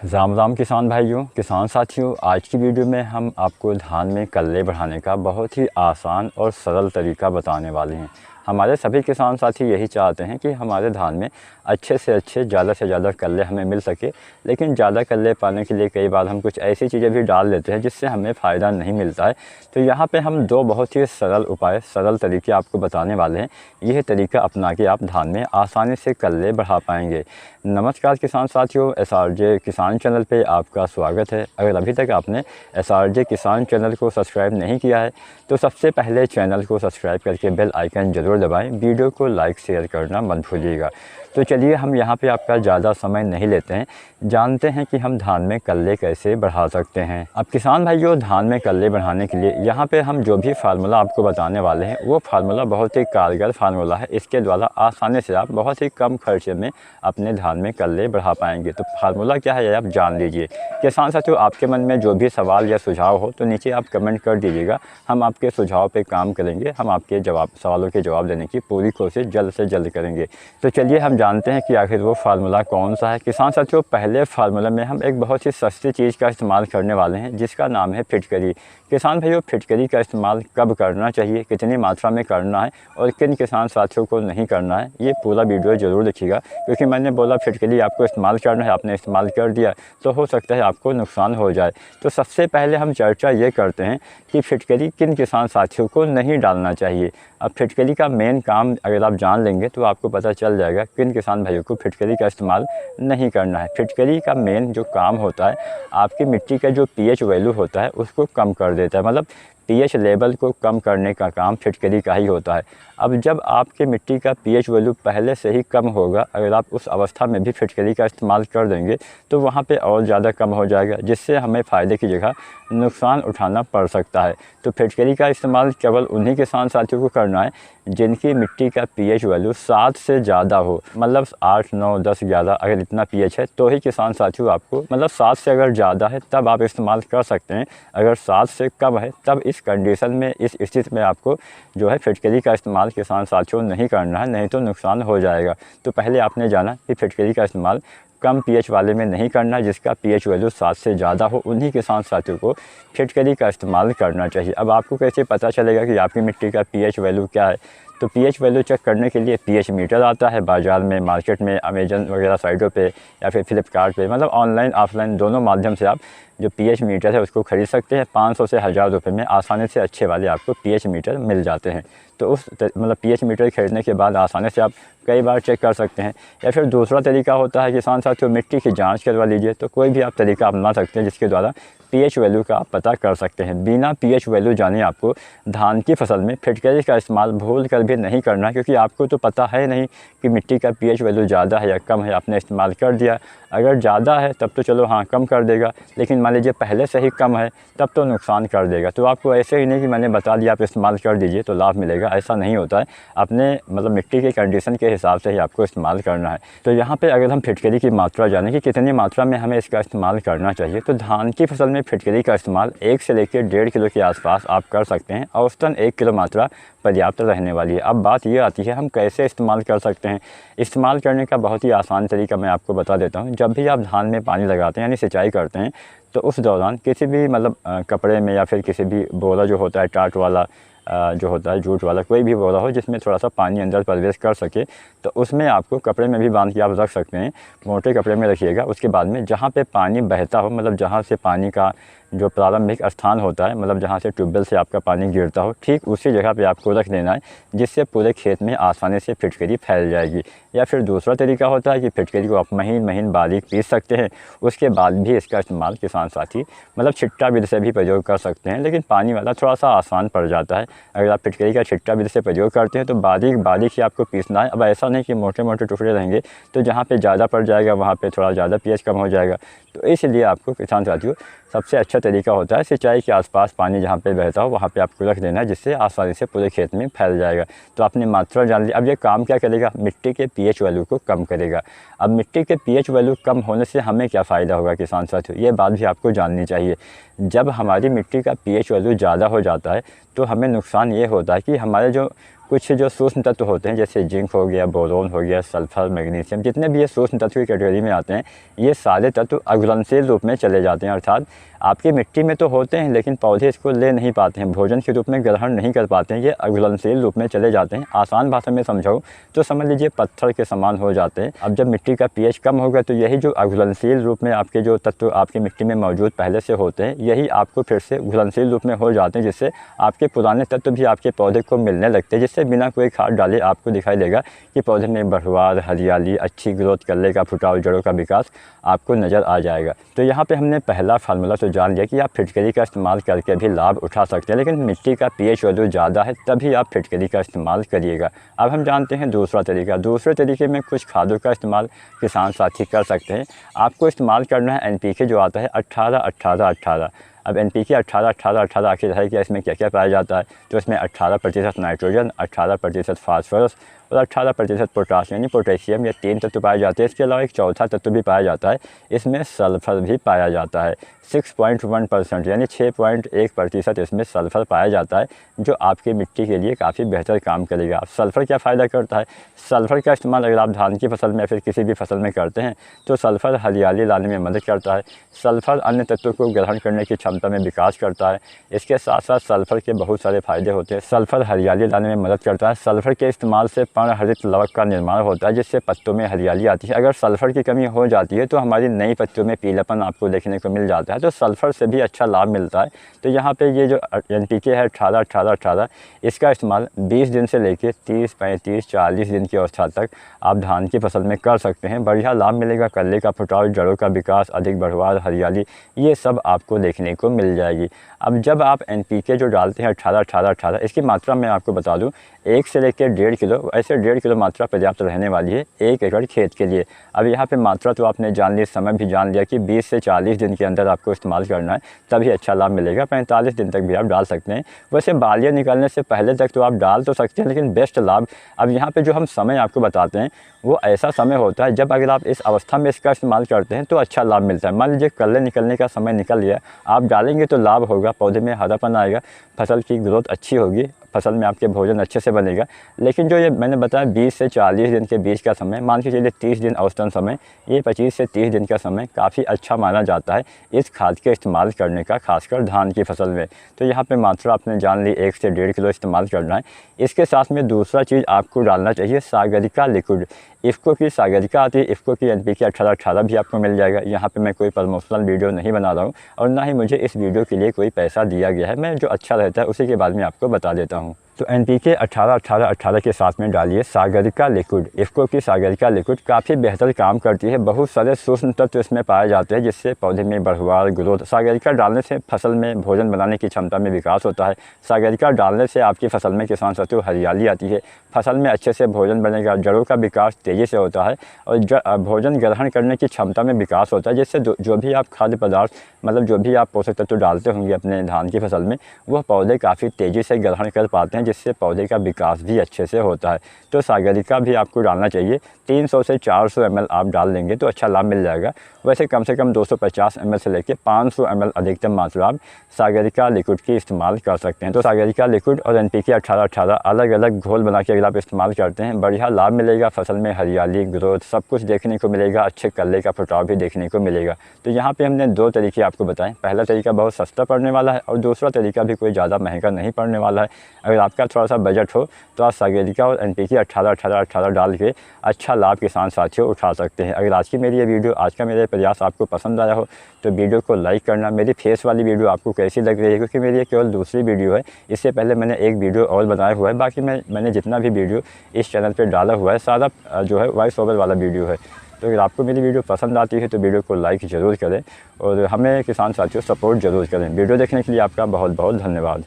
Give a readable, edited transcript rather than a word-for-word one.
राम राम किसान भाइयों, किसान साथियों। आज की वीडियो में हम आपको धान में कल्ले बढ़ाने का बहुत ही आसान और सरल तरीका बताने वाले हैं। हमारे सभी किसान साथी यही चाहते हैं कि हमारे धान में अच्छे से अच्छे ज़्यादा से ज़्यादा कल्ले हमें मिल सके, लेकिन ज़्यादा कल्ले पाने के लिए कई बार हम कुछ ऐसी चीज़ें भी डाल देते हैं जिससे हमें फ़ायदा नहीं मिलता है। तो यहाँ पे हम दो बहुत ही सरल उपाय, सरल तरीके आपको बताने वाले हैं। यह तरीका अपना के आप धान में आसानी से कल्ले बढ़ा पाएंगे। नमस्कार किसान साथियों, SRJ किसान चैनल पे आपका स्वागत है। अगर अभी तक आपने SRJ किसान चैनल को सब्सक्राइब नहीं किया है तो सबसे पहले चैनल को सब्सक्राइब करके बेल आइकन ज़रूर दबाएं। वीडियो को लाइक शेयर करना मत भूलिएगा। तो चलिए हम यहाँ पे आपका ज़्यादा समय नहीं लेते हैं, जानते हैं कि हम धान में कल्ले कैसे बढ़ा सकते हैं। अब किसान भाइयों, धान में कल्ले बढ़ाने के लिए यहाँ पे हम जो भी फार्मूला आपको बताने वाले हैं वो फार्मूला बहुत ही कारगर फार्मूला है। इसके द्वारा आसानी से आप बहुत ही कम खर्चे में अपने धान में कल्ले बढ़ा पाएंगे। तो फार्मूला क्या है आप जान लीजिए। किसान साथियों, आपके मन में जो भी सवाल या सुझाव हो तो नीचे आप कमेंट कर दीजिएगा। हम आपके सुझाव पे काम करेंगे, हम आपके सवालों के जवाब देने की पूरी कोशिश जल्द से जल्द करेंगे। तो चलिए हम जानते हैं कि आखिर वो फार्मूला कौन सा है। किसान साथियों, पहले फार्मूला में हम एक बहुत ही सस्ती चीज़ का इस्तेमाल करने वाले हैं जिसका नाम है फिटकरी। किसान भाइयों, फिटकरी का इस्तेमाल कब करना चाहिए, कितनी मात्रा में करना है और किन किसान साथियों को नहीं करना है, ये पूरा वीडियो ज़रूर देखिएगा। क्योंकि मैंने बोला फिटकरी आपको इस्तेमाल करना है, आपने इस्तेमाल कर दिया तो हो सकता है आपको नुकसान हो जाए। तो सबसे पहले हम चर्चा ये करते हैं कि फिटकरी किन किसान साथियों को नहीं डालना चाहिए। अब फिटकरी का मेन काम अगर आप जान लेंगे तो आपको पता चल जाएगा किन किसान भाइयों को फिटकरी का इस्तेमाल नहीं करना है। फिटकरी का मेन जो काम होता है, आपकी मिट्टी का जो pH वैल्यू होता है उसको कम कर देता है। मतलब pH लेवल को कम करने का काम फिटकरी का ही होता है। अब जब आपके मिट्टी का pH वैल्यू पहले से ही कम होगा, अगर आप उस अवस्था में भी फिटकरी का इस्तेमाल कर देंगे तो वहाँ पे और ज़्यादा कम हो जाएगा, जिससे हमें फ़ायदे की जगह नुकसान उठाना पड़ सकता है। तो फिटकरी का इस्तेमाल केवल उन्हीं किसान साथियों को करना है जिनकी मिट्टी का pH वैल्यू 7 से ज़्यादा हो। मतलब 8, 9, 10, 11 अगर इतना pH है तो ही किसान साथियों आपको, मतलब 7 से अगर ज़्यादा है तब आप इस्तेमाल कर सकते हैं। अगर 7 से कम है तब इस कंडीशन में, इस स्थिति में आपको जो है फिटकरी का इस्तेमाल किसान साथियों नहीं करना है, नहीं तो नुकसान हो जाएगा। तो पहले आपने जाना कि फिटकरी का इस्तेमाल कम pH वाले में नहीं करना है। जिसका pH वैल्यू 7 से ज़्यादा हो उन्हीं किसान साथियों को फिटकरी का इस्तेमाल करना चाहिए। अब आपको कैसे पता चलेगा कि आपकी मिट्टी का pH वैल्यू क्या है? तो pH वैल्यू चेक करने के लिए pH मीटर आता है बाज़ार में, मार्केट में, अमेजन वगैरह साइटों पे या फिर फ्लिपकार्ट पे, मतलब ऑनलाइन ऑफलाइन दोनों माध्यम से आप जो pH मीटर है उसको ख़रीद सकते हैं। 500 से 1000 रुपये में आसानी से अच्छे वाले आपको pH मीटर मिल जाते हैं। तो उस मतलब pH मीटर खरीदने के बाद आसानी से आप कई बार चेक कर सकते हैं। या फिर दूसरा तरीका होता है किसान साथियों, मिट्टी की जांच करवा लीजिए। तो कोई भी आप तरीका अपना सकते हैं जिसके द्वारा pH वैल्यू का आप पता कर सकते हैं। बिना pH वैल्यू जाने आपको धान की फसल में फिटकरी का इस्तेमाल भूल कर भी नहीं करना है, क्योंकि आपको तो पता है नहीं कि मिट्टी का pH वैल्यू ज़्यादा है या कम है। आपने इस्तेमाल कर दिया, अगर ज़्यादा है तब तो चलो हाँ कम कर देगा, लेकिन मान लीजिए पहले से ही कम है तब तो नुकसान कर देगा। तो आपको ऐसे ही नहीं कि मैंने बता दिया आप इस्तेमाल कर दीजिए तो लाभ मिलेगा, ऐसा नहीं होता है। अपने मतलब मिट्टी के कंडीशन के हिसाब से ही आपको इस्तेमाल करना है। तो यहाँ पे अगर हम फिटकरी की मात्रा जानें कि कितनी मात्रा में हमें इसका इस्तेमाल करना चाहिए, तो धान की फसल में फिटकरी का इस्तेमाल 1 से लेकर 1.5 किलो के आसपास आप कर सकते हैं। औसतन 1 किलो मात्रा पर्याप्त रहने वाली है। अब बात ये आती है हम कैसे इस्तेमाल कर सकते हैं। इस्तेमाल करने का बहुत ही आसान तरीका मैं आपको बता देता हूँ। जब भी आप धान में पानी लगाते हैं यानी सिंचाई करते हैं तो उस दौरान किसी भी मतलब कपड़े में या फिर किसी भी बोरा जो होता है, टाट वाला जो होता है, जूट वाला, कोई भी बोरा हो जिसमें थोड़ा सा पानी अंदर प्रवेश कर सके, तो उसमें आपको कपड़े में भी बांध के आप रख सकते हैं। मोटे कपड़े में रखिएगा। उसके बाद में जहाँ पे पानी बहता हो, मतलब जहाँ से पानी का जो प्रारंभिक स्थान होता है, मतलब जहाँ से ट्यूबवेल से आपका पानी गिरता हो, ठीक उसी जगह पे आपको रख देना है, जिससे पूरे खेत में आसानी से फिटकरी फैल जाएगी। या फिर दूसरा तरीका होता है कि फिटकरी को आप महीन महीन बारीक पीस सकते हैं। उसके बाद भी इसका इस्तेमाल किसान साथी मतलब छिट्टा विधि से भी प्रयोग कर सकते हैं, लेकिन पानी वाला थोड़ा सा आसान पड़ जाता है। अगर आप फिटकरी का छिट्टा विधि से प्रयोग करते हैं तो बारीक बारीक ही आपको पीसना है। अब ऐसा नहीं कि मोटे मोटे टुकड़े रहेंगे तो जहाँ पे ज़्यादा पड़ जाएगा वहाँ पे थोड़ा ज़्यादा pH कम हो जाएगा। तो इसलिए आपको किसान साथियों सबसे अच्छा तरीका होता है सिंचाई के आसपास पानी जहाँ पे बहता हो वहाँ पे आपको रख देना है, जिससे आसानी से पूरे खेत में फैल जाएगा। तो आपने मात्रा जान ली। अब ये काम क्या करेगा, मिट्टी के pH वैल्यू को कम करेगा। अब मिट्टी के pH वैल्यू कम होने से हमें क्या फ़ायदा होगा किसान साथियों, ये बात भी आपको जाननी चाहिए। जब हमारी मिट्टी का pH वैल्यू ज़्यादा हो जाता है तो हमें नुकसान ये होता है कि हमारे जो कुछ जो सूक्ष्म तत्व होते हैं जैसे जिंक हो गया, बोरोन हो गया, सल्फर, मैग्नीशियम, जितने भी ये सूक्ष्म तत्व की कैटेगरी में आते हैं, ये सारे तत्व अघुलनशील रूप में चले जाते हैं। अर्थात आपकी मिट्टी में तो होते हैं लेकिन पौधे इसको ले नहीं पाते हैं, भोजन के रूप में ग्रहण नहीं कर पाते हैं, ये अघुलनशील रूप में चले जाते हैं। आसान भाषा में समझाऊँ तो समझ लीजिए पत्थर के समान हो जाते हैं। अब जब मिट्टी का पीएच कम होगा तो यही जो अघुलनशील रूप में आपके जो तत्व आपकी मिट्टी में मौजूद पहले से होते हैं, यही आपको फिर से घुलनशील रूप में हो जाते हैं, जिससे आपके पुराने तत्व भी आपके पौधे को मिलने लगते हैं, जिससे बिना कोई खाद डाले आपको दिखाई देगा कि पौधे में बढ़वार, हरियाली, अच्छी ग्रोथ, कल्ले का फुटाव, जड़ों का विकास आपको नज़र आ जाएगा। तो यहाँ पे हमने पहला फार्मूला तो जान लिया कि आप फिटकरी का इस्तेमाल करके भी लाभ उठा सकते हैं, लेकिन मिट्टी का पीएच वैल्यू ज़्यादा है तभी आप फिटकरी का इस्तेमाल करिएगा। अब हम जानते हैं दूसरा तरीका। दूसरे तरीके में कुछ खादों का इस्तेमाल किसान साथी कर सकते हैं। आपको इस्तेमाल करना है NPK जो आता है 18-18-18। अब NPK 18-18-18 आखिर है क्या, इसमें क्या क्या पाया जाता है? तो इसमें 18% नाइट्रोजन, 18% फास्फोरस और 18% पोटाश यानी पोटेशियम, ये 3 तत्व पाए जाते हैं। इसके अलावा एक चौथा तत्व भी पाया जाता है, इसमें सल्फ़र भी पाया जाता है। 6.1% यानी 6.1% इसमें सल्फ़र पाया जाता है, जो आपकी मिट्टी के लिए काफ़ी बेहतर काम करेगा। अब सल्फ़र क्या फ़ायदा करता है? सल्फ़र का इस्तेमाल अगर आप धान की फसल में या फिर किसी भी फसल में करते हैं तो सल्फ़र हरियाली लाने में मदद करता है। सल्फ़र अन्य तत्वों को ग्रहण करने की क्षमता में विकास करता है। इसके साथ साथ सल्फ़र के बहुत सारे फ़ायदे होते हैं। सल्फ़र हरियाली लाने में मदद करता है। सल्फ़र के इस्तेमाल से पर्णहरित लवक का निर्माण होता है, जिससे पत्तों में हरियाली आती है। अगर सल्फ़र की कमी हो जाती है तो हमारी नई पत्तियों में पीलापन आपको देखने को मिल जाता है, तो सल्फ़र से भी अच्छा लाभ मिलता है। तो यहाँ पे ये जो NPK है 18-18-18, इसका इस्तेमाल 20 दिन से लेकर 30, 35, 40 दिन की अवस्था तक आप धान की फसल में कर सकते हैं। बढ़िया लाभ मिलेगा, कल्ले का फुटाव, जड़ों का विकास, अधिक बढ़वार, हरियाली, ये सब आपको देखने को मिल जाएगी। अब जब आप NPK जो डालते हैं 18-18-18, इसकी मात्रा मैं आपको बता दूँ 1 से लेकर 1.5 किलो, ऐसे 1.5 किलो मात्रा पर्याप्त रहने वाली है 1 एकड़ खेत के लिए। अब यहाँ पे मात्रा तो आपने जान ली, समय भी जान लिया कि 20 से 40 दिन के अंदर आपको इस्तेमाल करना है, तभी अच्छा लाभ मिलेगा। 45 दिन तक भी आप डाल सकते हैं। वैसे बालियाँ निकलने से पहले तक तो आप डाल तो सकते हैं, लेकिन बेस्ट लाभ, अब यहाँ पे जो हम समय आपको बताते हैं वो ऐसा समय होता है जब अगर आप इस अवस्था में इसका इस्तेमाल करते हैं तो अच्छा लाभ मिलता है। मान लीजिए कल्ले निकलने का समय निकल गया, आप डालेंगे तो लाभ होगा, पौधे में हरापन आएगा, फसल की ग्रोथ अच्छी होगी, फसल में आपके भोजन अच्छे से बनेगा। लेकिन जो ये मैंने बताया 20 से 40 दिन के बीच का समय, मान के चलिए 30 दिन औसतन समय, ये 25 से 30 दिन का समय काफ़ी अच्छा माना जाता है इस खाद के इस्तेमाल करने का, खासकर धान की फसल में। तो यहाँ पे मात्रा आपने जान ली 1 से 1.5 किलो इस्तेमाल करना है। इसके साथ में दूसरा चीज़ आपको डालना चाहिए सागरिका लिक्विड। इफ़को की सागरिका आती है, इफ़को की NPK 18-18 भी आपको मिल जाएगा। यहाँ पे मैं कोई प्रमोशनल वीडियो नहीं बना रहा हूँ और ना ही मुझे इस वीडियो के लिए कोई पैसा दिया गया है, मैं जो अच्छा रहता है उसी के बारे में आपको बता देता हूँ। तो NPK 18-18-18 के साथ में डालिए सागरिका लिक्विड। इफ़को की सागरिका लिक्विड काफ़ी बेहतर काम करती है, बहुत सारे सूक्ष्म तत्व इसमें पाए जाते हैं, जिससे पौधे में बढ़वार, ग्रोथ, सागरिका डालने से फसल में भोजन बनाने की क्षमता में विकास होता है। सागरिका डालने से आपकी फसल में किसान साथियों हरियाली आती है, फसल में अच्छे से भोजन बनेगा, जड़ों का विकास तेज़ी से होता है और भोजन ग्रहण करने की क्षमता में विकास होता है, जिससे जो भी आप खाद्य पदार्थ मतलब जो भी आप पोषक तत्व डालते होंगे अपने धान की फसल में, वह पौधे काफ़ी तेज़ी से ग्रहण कर पाते हैं, जिससे पौधे का विकास भी अच्छे से होता है। तो सागरिका भी आपको डालना चाहिए। 300 से 400 ml आप डाल देंगे तो अच्छा लाभ मिल जाएगा। वैसे कम से कम 250 ml से लेकर 500 ml अधिकतम मात्रा आप सागरिका लिक्विड की इस्तेमाल कर सकते हैं। तो सागरिका लिक्विड और NPK 18-18 अलग अलग घोल बना के अगर आप इस्तेमाल करते हैं, बढ़िया लाभ मिलेगा, फसल में हरियाली, ग्रोथ सब कुछ देखने को मिलेगा, अच्छे कल्ले का फुटाव भी देखने को मिलेगा। तो यहाँ पे हमने 2 तरीके आपको बताएं। पहला तरीका बहुत सस्ता पड़ने वाला है और दूसरा तरीका भी कोई ज़्यादा महंगा नहीं पड़ने वाला है। अगर आपका थोड़ा सा बजट हो तो आप सागरिका और NPK 18-18-18 डाल के अच्छा लाभ किसान साथियों उठा सकते हैं। अगर आज की मेरी ये वीडियो, आज का मेरा प्रयास आपको पसंद आया हो तो वीडियो को लाइक करना। मेरी फेस वाली वीडियो आपको कैसी लग रही है, क्योंकि मेरी ये केवल दूसरी वीडियो है, इससे पहले मैंने एक वीडियो और बनाया हुआ है, बाकी मैंने जितना भी वीडियो इस चैनल पर डाला हुआ है सारा जो है वॉइस ओवर वाला वीडियो है। तो अगर आपको मेरी वीडियो पसंद आती है तो वीडियो को लाइक ज़रूर करें और हमें किसान साथियों सपोर्ट ज़रूर करें। वीडियो देखने के लिए आपका बहुत बहुत धन्यवाद।